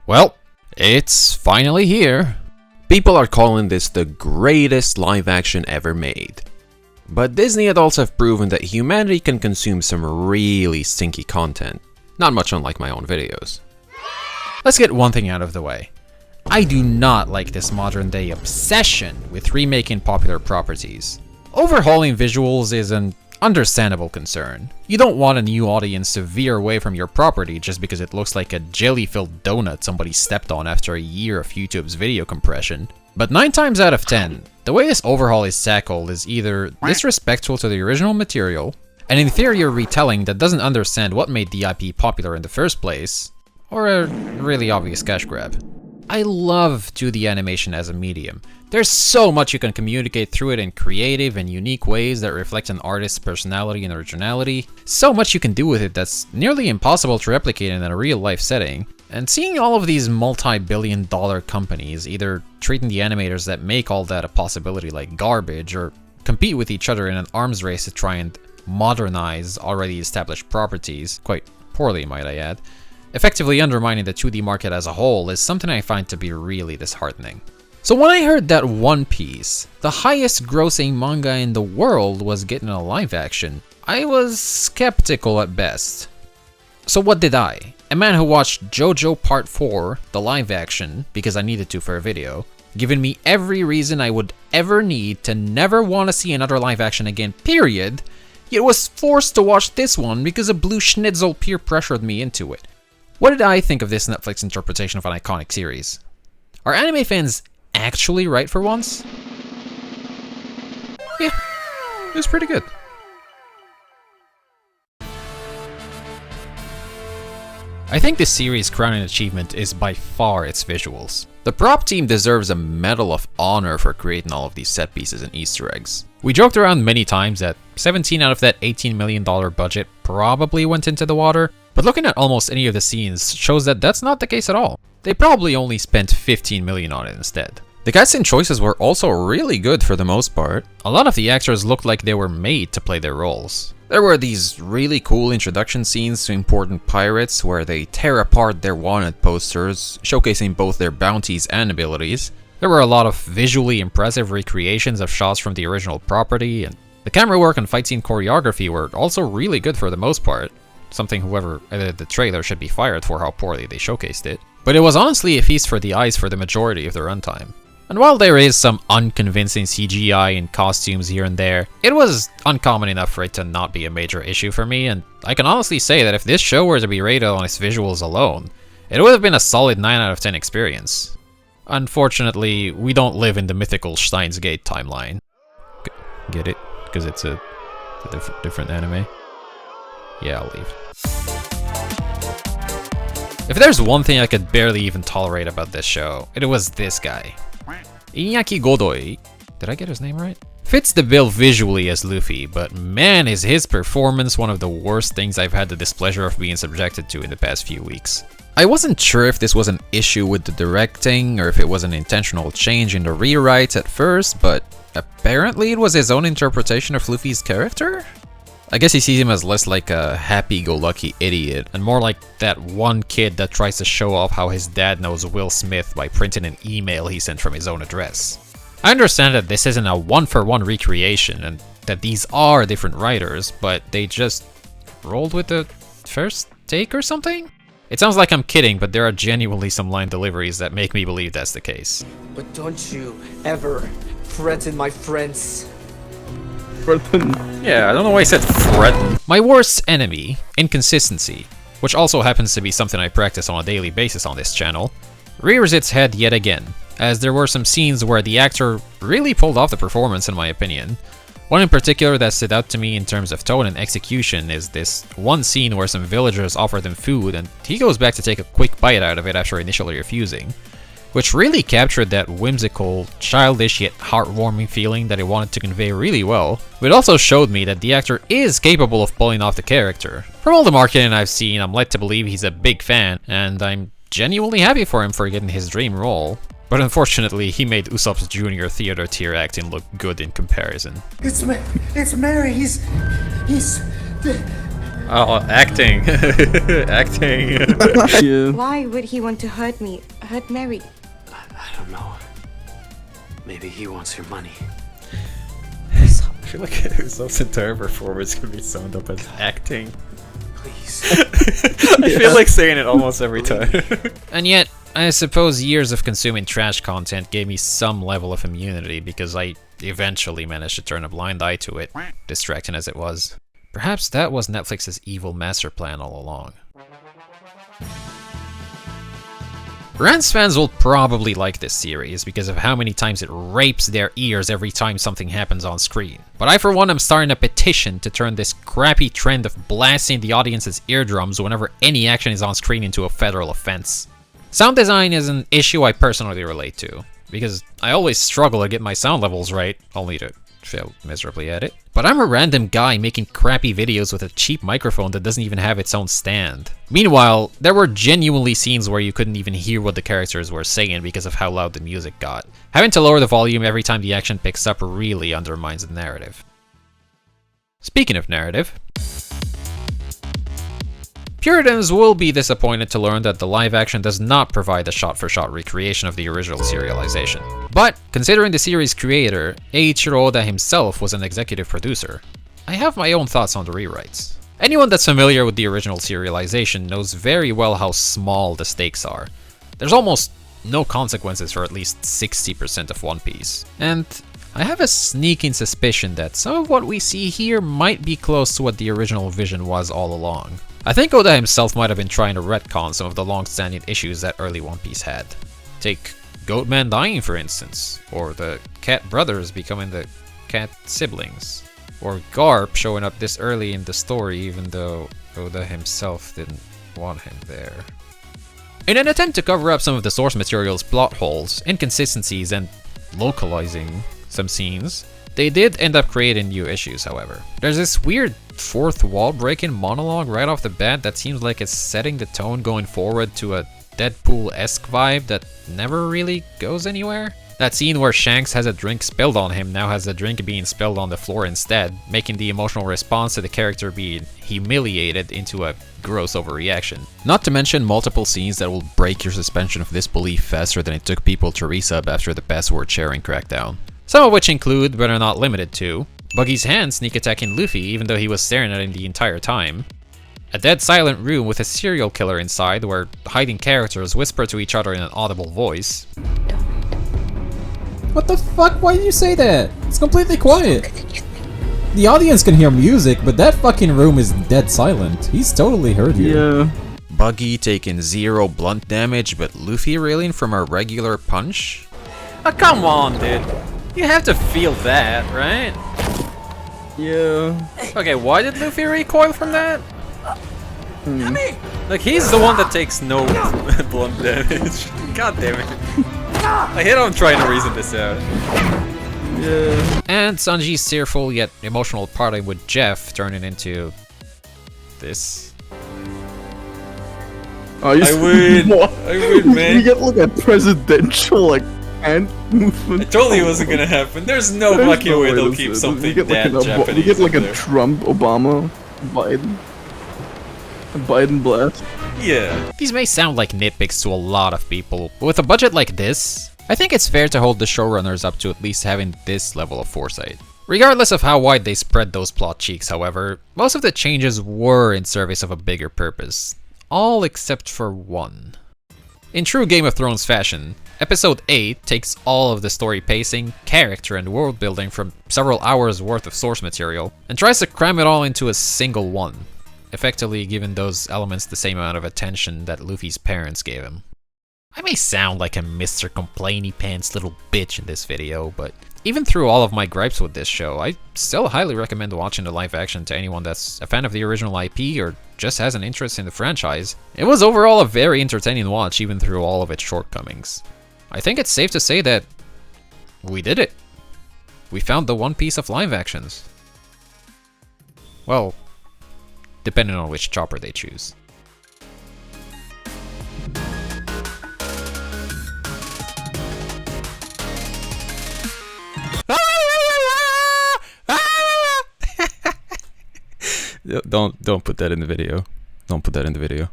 Well, it's finally here. People are calling this the greatest live action ever made. But Disney adults have proven that humanity can consume some really stinky content, not much unlike my own videos. Let's get one thing out of the way. I do not like this modern day obsession with remaking popular properties. Overhauling visuals is an understandable concern. You don't want a new audience to veer away from your property just because it looks like a jelly-filled donut somebody stepped on after a year of YouTube's video compression. But 9 times out of 10, the way this overhaul is tackled is either disrespectful to the original material, an inferior retelling that doesn't understand what made the IP popular in the first place, or a really obvious cash grab. I love 2D animation as a medium. There's so much you can communicate through it in creative and unique ways that reflect an artist's personality and originality. So much you can do with it that's nearly impossible to replicate in a real-life setting. And seeing all of these multi-billion-dollar companies either treating the animators that make all that a possibility like garbage, or compete with each other in an arms race to try and modernize already established properties, quite poorly might I add, effectively undermining the 2D market as a whole, is something I find to be really disheartening. So when I heard that One Piece, the highest grossing manga in the world, was getting a live action, I was skeptical at best. So what did I, a man who watched JoJo Part 4, the live action, because I needed to for a video, giving me every reason I would ever need to never want to see another live action again, period, yet was forced to watch this one because a blue schnitzel peer pressured me into it. What did I think of this Netflix interpretation of an iconic series? Are anime fans actually right for once? Yeah, it was pretty good. I think this series' crowning achievement is by far its visuals. The prop team deserves a Medal of Honor for creating all of these set pieces and Easter eggs. We joked around many times that 17 out of that $18 million budget probably went into the water, but looking at almost any of the scenes shows that that's not the case at all. They probably only spent $15 million on it instead. The casting choices were also really good for the most part. A lot of the actors looked like they were made to play their roles. There were these really cool introduction scenes to important pirates where they tear apart their wanted posters, showcasing both their bounties and abilities. There were a lot of visually impressive recreations of shots from the original property, and the camera work and fight scene choreography were also really good for the most part. Something whoever edited the trailer should be fired for how poorly they showcased it. But it was honestly a feast for the eyes for the majority of the runtime. And while there is some unconvincing CGI and costumes here and there, it was uncommon enough for it to not be a major issue for me, and I can honestly say that if this show were to be rated on its visuals alone, it would have been a solid 9 out of 10 experience. Unfortunately, we don't live in the mythical Steins Gate timeline. Get it? Because it's a different anime? Yeah, I'll leave. If there's one thing I could barely even tolerate about this show, it was this guy. Iñaki Godoy, did I get his name right? Fits the bill visually as Luffy, but man is his performance one of the worst things I've had the displeasure of being subjected to in the past few weeks. I wasn't sure if this was an issue with the directing or if it was an intentional change in the rewrites at first, but apparently it was his own interpretation of Luffy's character? I guess he sees him as less like a happy-go-lucky idiot, and more like that one kid that tries to show off how his dad knows Will Smith by printing an email he sent from his own address. I understand that this isn't a one-for-one recreation, and that these are different writers, but they just rolled with the first take or something? It sounds like I'm kidding, but there are genuinely some line deliveries that make me believe that's the case. But don't you ever threaten my friends. Yeah, I don't know why I said threaten. My worst enemy, inconsistency, which also happens to be something I practice on a daily basis on this channel, rears its head yet again, as there were some scenes where the actor really pulled off the performance in my opinion. One in particular that stood out to me in terms of tone and execution is this one scene where some villagers offer them food and he goes back to take a quick bite out of it after initially refusing, which really captured that whimsical, childish yet heartwarming feeling that it wanted to convey really well, but it also showed me that the actor is capable of pulling off the character. From all the marketing I've seen, I'm led to believe he's a big fan, and I'm genuinely happy for him for getting his dream role. But unfortunately, he made Usopp's junior theater tier acting look good in comparison. It's Mary, Oh, acting. Acting. Yeah. Why would he want to hurt me? Hurt Mary? I don't know. Maybe he wants your money. I feel like his entire performance can be summed up as acting. Please. I feel like saying it almost every time. And yet, I suppose years of consuming trash content gave me some level of immunity because I eventually managed to turn a blind eye to it, distracting as it was. Perhaps that was Netflix's evil master plan all along. Rance fans will probably like this series because of how many times it rapes their ears every time something happens on screen. But I for one am starting a petition to turn this crappy trend of blasting the audience's eardrums whenever any action is on screen into a federal offense. Sound design is an issue I personally relate to, because I always struggle to get my sound levels right, only to fail miserably at it. But I'm a random guy making crappy videos with a cheap microphone that doesn't even have its own stand. Meanwhile, there were genuinely scenes where you couldn't even hear what the characters were saying because of how loud the music got. Having to lower the volume every time the action picks up really undermines the narrative. Speaking of narrative, Puritans will be disappointed to learn that the live action does not provide a shot-for-shot recreation of the original serialization. But, considering the series' creator, Eiichiro Oda himself was an executive producer, I have my own thoughts on the rewrites. Anyone that's familiar with the original serialization knows very well how small the stakes are. There's almost no consequences for at least 60% of One Piece. And I have a sneaking suspicion that some of what we see here might be close to what the original vision was all along. I think Oda himself might have been trying to retcon some of the long-standing issues that early One Piece had. Take Goatman dying, for instance, or the Cat brothers becoming the Cat siblings, or Garp showing up this early in the story even though Oda himself didn't want him there. In an attempt to cover up some of the source material's plot holes, inconsistencies, and localizing some scenes, they did end up creating new issues, however. There's this weird fourth wall breaking monologue right off the bat that seems like it's setting the tone going forward to a Deadpool-esque vibe that never really goes anywhere. That scene where Shanks has a drink spilled on him now has a drink being spilled on the floor instead, making the emotional response to the character being humiliated into a gross overreaction. Not to mention multiple scenes that will break your suspension of disbelief faster than it took people to resub after the password sharing crackdown. Some of which include, but are not limited to, Buggy's hand sneak attacking Luffy even though he was staring at him the entire time, a dead silent room with a serial killer inside where hiding characters whisper to each other in an audible voice. What the fuck? Why did you say that? It's completely quiet. The audience can hear music, but that fucking room is dead silent. He's totally heard you. Yeah. Buggy taking 0 blunt damage, but Luffy reeling from a regular punch? Oh, come on, dude. You have to feel that, right? Yeah. Okay, why did Luffy recoil from that? Like, he's the one that takes no blunt damage. God damn it. I hate how I'm trying to reason this out. Yeah. And Sanji's tearful yet emotional parting with Jeff turning into this. Oh, you I win! What? I win, man! We get like a presidential like hand movement. I told you it wasn't gonna happen. There's no There's fucking no way way they'll this keep is. something We get like that Japanese we get like in a there. Trump, Obama, Biden. A Biden blast. Yeah. These may sound like nitpicks to a lot of people, but with a budget like this, I think it's fair to hold the showrunners up to at least having this level of foresight. Regardless of how wide they spread those plot cheeks, however, most of the changes were in service of a bigger purpose. All except for one. In true Game of Thrones fashion, Episode 8 takes all of the story pacing, character, and world building from several hours worth of source material, and tries to cram it all into a single one, effectively giving those elements the same amount of attention that Luffy's parents gave him. I may sound like a Mr. Complainy Pants little bitch in this video, but even through all of my gripes with this show, I still highly recommend watching the live action to anyone that's a fan of the original IP or just has an interest in the franchise. It was overall a very entertaining watch even through all of its shortcomings. I think it's safe to say that we did it. We found the One Piece of live actions. Well, depending on which chopper they choose. Don't put that in the video. Don't put that in the video.